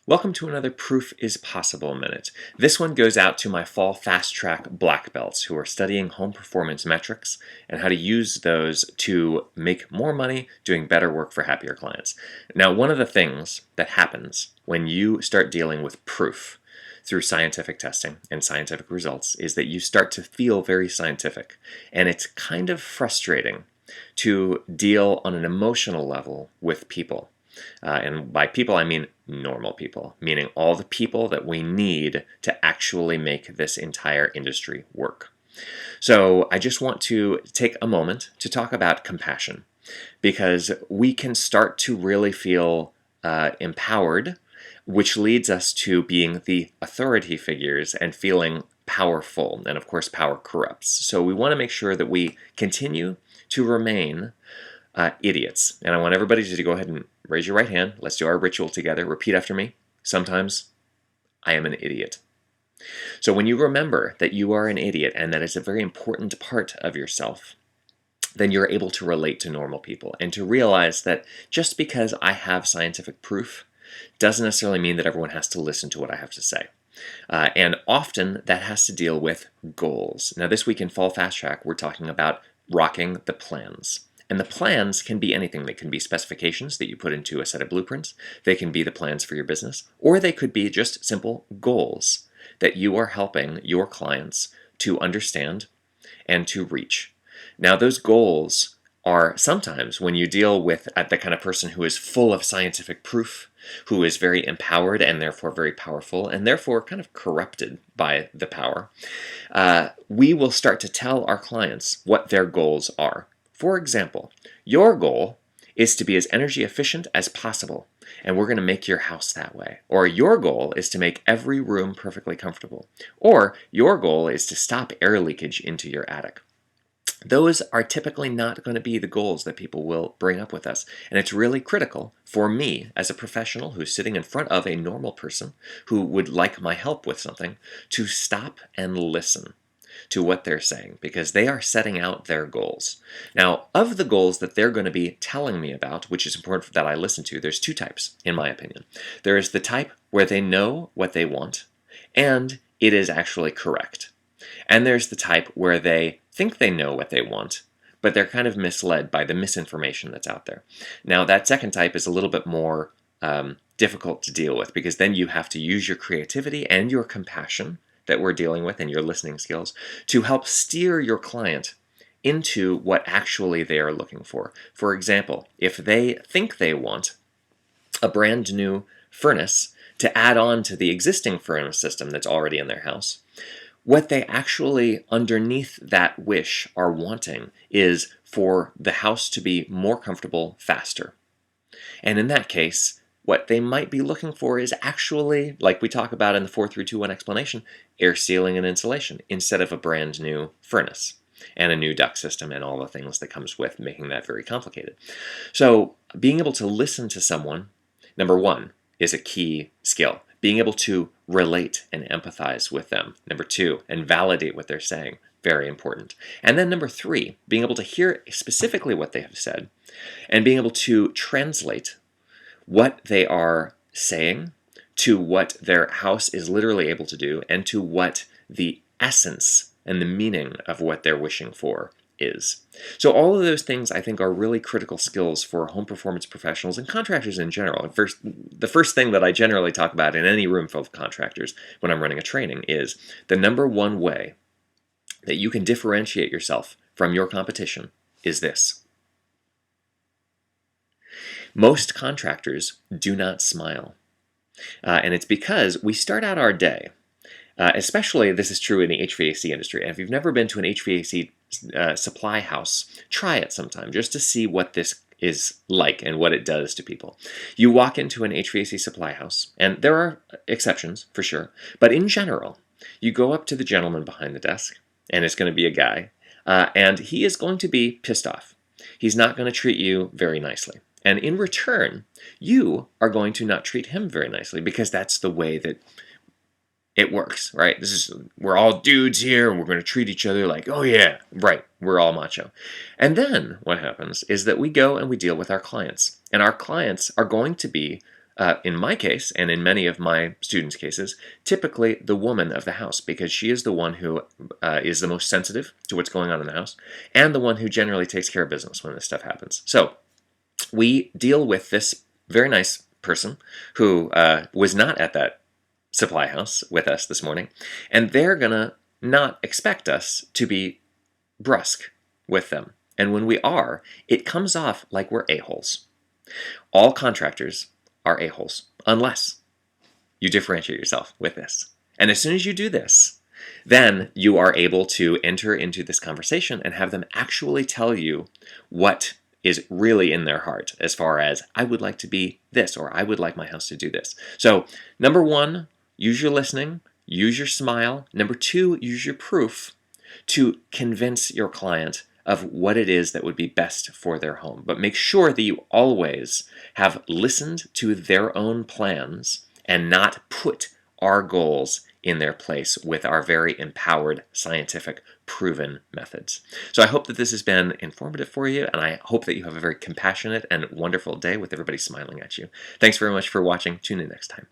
Welcome to another Proof is Possible Minute. This one goes out to my fall fast track black belts who are studying home performance metrics and how to use those to make more money doing better work for happier clients. Now, one of the things that happens when you start dealing with proof through scientific testing and scientific results is that you start to feel very scientific, and it's kind of frustrating to deal on an emotional level with people. And by people, I mean normal people, meaning all the people that we need to actually make this entire industry work. So I just want to take a moment to talk about compassion, because we can start to really feel empowered, which leads us to being the authority figures and feeling powerful. And of course, power corrupts. So we want to make sure that we continue to remain idiots. And I want everybody to go ahead and raise your right hand. Let's do our ritual together. Repeat after me. Sometimes I am an idiot. So when you remember that you are an idiot and that it's a very important part of yourself, then you're able to relate to normal people and to realize that just because I have scientific proof doesn't necessarily mean that everyone has to listen to what I have to say. And often that has to deal with goals. Now this week in Fall Fast Track, we're talking about rocking the plans. And the plans can be anything. They can be specifications that you put into a set of blueprints. They can be the plans for your business, or they could be just simple goals that you are helping your clients to understand and to reach. Now, those goals are sometimes, when you deal with the kind of person who is full of scientific proof, who is very empowered and therefore very powerful and therefore kind of corrupted by the power, we will start to tell our clients what their goals are. For example, your goal is to be as energy efficient as possible, and we're going to make your house that way. Or your goal is to make every room perfectly comfortable. Or your goal is to stop air leakage into your attic. Those are typically not going to be the goals that people will bring up with us. And it's really critical for me as a professional who's sitting in front of a normal person who would like my help with something to stop and listen to what they're saying, because they are setting out their goals. Now, of the goals that they're going to be telling me about, which is important that I listen to, there's two types, in my opinion. There is the type where they know what they want, and it is actually correct. And there's the type where they think they know what they want, but they're kind of misled by the misinformation that's out there. Now, that second type is a little bit more difficult to deal with, because then you have to use your creativity and your compassion that we're dealing with and your listening skills to help steer your client into what actually they are looking for. For example, if they think they want a brand new furnace to add on to the existing furnace system that's already in their house, what they actually underneath that wish are wanting is for the house to be more comfortable faster. And in that case, what they might be looking for is actually, like we talk about in the 4-3-2-1 explanation, air sealing and insulation instead of a brand new furnace and a new duct system and all the things that comes with making that very complicated. So being able to listen to someone, number one, is a key skill. Being able to relate and empathize with them, number two, and validate what they're saying, very important. And then number three, being able to hear specifically what they have said and being able to translate what they are saying to what their house is literally able to do and to what the essence and the meaning of what they're wishing for is. So all of those things I think are really critical skills for home performance professionals and contractors in general. The first thing that I generally talk about in any room full of contractors when I'm running a training is the number one way that you can differentiate yourself from your competition is this. Most contractors do not smile. And it's because we start out our day, especially this is true in the HVAC industry. And if you've never been to an HVAC supply house, try it sometime just to see what this is like and what it does to people. You walk into an HVAC supply house, and there are exceptions for sure, but in general, you go up to the gentleman behind the desk, and it's going to be a guy, and he is going to be pissed off. He's not going to treat you very nicely. And in return, you are going to not treat him very nicely, because that's the way that it works, right? We're all dudes here, and we're going to treat each other like, oh yeah, right, we're all macho. And then what happens is that we go and we deal with our clients. And our clients are going to be in my case, and in many of my students' cases, typically the woman of the house, because she is the one who is the most sensitive to what's going on in the house, and the one who generally takes care of business when this stuff happens. So we deal with this very nice person who was not at that supply house with us this morning, and they're gonna not expect us to be brusque with them. And when we are, it comes off like we're a-holes. All contractors are a-holes, unless you differentiate yourself with this. And as soon as you do this, then you are able to enter into this conversation and have them actually tell you what is really in their heart as far as, I would like to be this, or I would like my house to do this. So, number one, use your listening, use your smile. Number two, use your proof to convince your client of what it is that would be best for their home. But make sure that you always have listened to their own plans and not put our goals in their place with our very empowered, scientific, proven methods. So I hope that this has been informative for you, and I hope that you have a very compassionate and wonderful day with everybody smiling at you. Thanks very much for watching. Tune in next time.